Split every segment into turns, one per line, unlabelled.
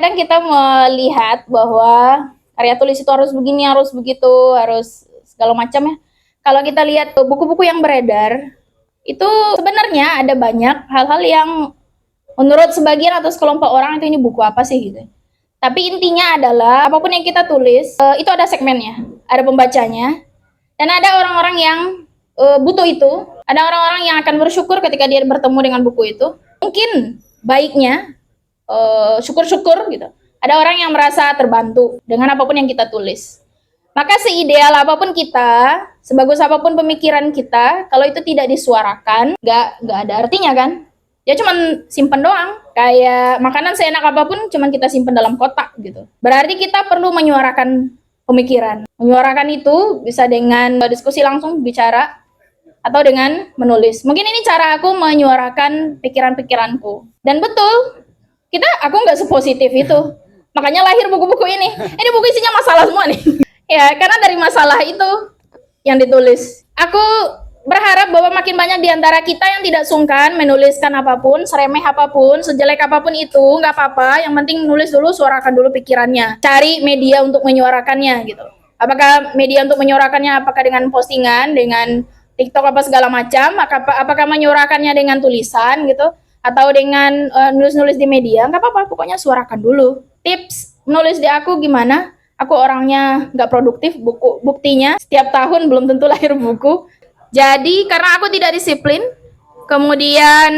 kadang kita melihat bahwa karya tulis itu harus begini, harus begitu, harus segala macam ya. Kalau kita lihat buku-buku yang beredar, itu sebenarnya ada banyak hal-hal yang menurut sebagian atau sekelompok orang itu ini buku apa sih gitu. Tapi intinya adalah apapun yang kita tulis itu ada segmennya, ada pembacanya, dan ada orang-orang yang butuh itu. Ada orang-orang yang akan bersyukur ketika dia bertemu dengan buku itu. Mungkin baiknya syukur-syukur gitu. Ada orang yang merasa terbantu dengan apapun yang kita tulis. Maka seideal apapun kita, sebagus apapun pemikiran kita, kalau itu tidak disuarakan, nggak ada artinya kan? Ya cuman simpen doang. Kayak makanan seenak apapun, cuman kita simpen dalam kotak gitu. Berarti kita perlu menyuarakan pemikiran. Menyuarakan itu bisa dengan diskusi langsung, bicara, atau dengan menulis. Mungkin ini cara aku menyuarakan pikiran-pikiranku. Dan betul, aku nggak sepositif itu. Makanya lahir buku-buku ini. Ini buku isinya masalah semua nih. Ya, karena dari masalah itu yang ditulis. Aku berharap bahwa makin banyak di antara kita yang tidak sungkan menuliskan apapun, seremeh apapun, sejelek apapun itu, nggak apa-apa. Yang penting nulis dulu, suarakan dulu pikirannya. Cari media untuk menyuarakannya gitu. Apakah media untuk menyuarakannya, apakah dengan postingan, dengan TikTok apa segala macam, apakah menyuarakannya dengan tulisan gitu, atau dengan nulis-nulis di media, nggak apa-apa, pokoknya suarakan dulu. Tips menulis di aku gimana? Aku orangnya nggak produktif, buktinya setiap tahun belum tentu lahir buku. Jadi karena aku tidak disiplin, kemudian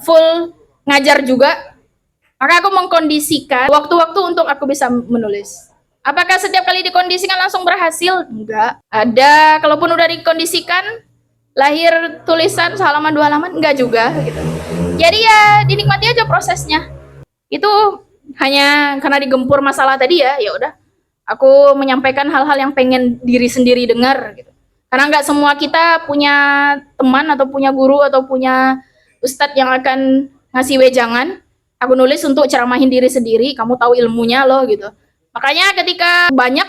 full ngajar juga, maka aku mengkondisikan waktu-waktu untuk aku bisa menulis. Apakah setiap kali dikondisikan langsung berhasil? Enggak. Ada, kalaupun udah dikondisikan, lahir tulisan sehalaman 2 halaman? Enggak juga gitu. Jadi ya dinikmati aja prosesnya. Itu hanya karena digempur masalah tadi ya udah. Aku menyampaikan hal-hal yang pengen diri sendiri dengar gitu. Karena nggak semua kita punya teman atau punya guru atau punya ustadz yang akan ngasih wejangan. Aku nulis untuk ceramahin diri sendiri, kamu tahu ilmunya loh gitu. Makanya ketika banyak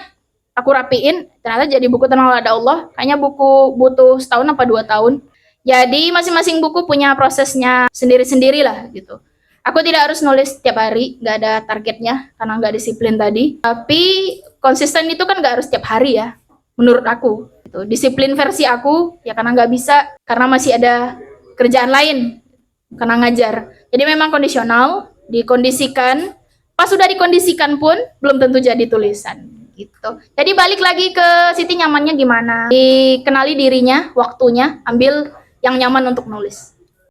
aku rapiin, ternyata jadi buku Tenang Ada Allah. Kayaknya buku butuh setahun apa 2 tahun. Jadi masing-masing buku punya prosesnya sendiri-sendiri lah gitu. Aku tidak harus nulis setiap hari, nggak ada targetnya karena nggak disiplin tadi. Tapi konsisten itu kan nggak harus setiap hari ya, menurut aku. Gitu. Disiplin versi aku ya karena nggak bisa, karena masih ada kerjaan lain, karena ngajar. Jadi memang kondisional, dikondisikan. Pas sudah dikondisikan pun belum tentu jadi tulisan. Gitu. Jadi balik lagi ke Siti nyamannya gimana? Dikenali dirinya, waktunya, ambil yang nyaman untuk nulis.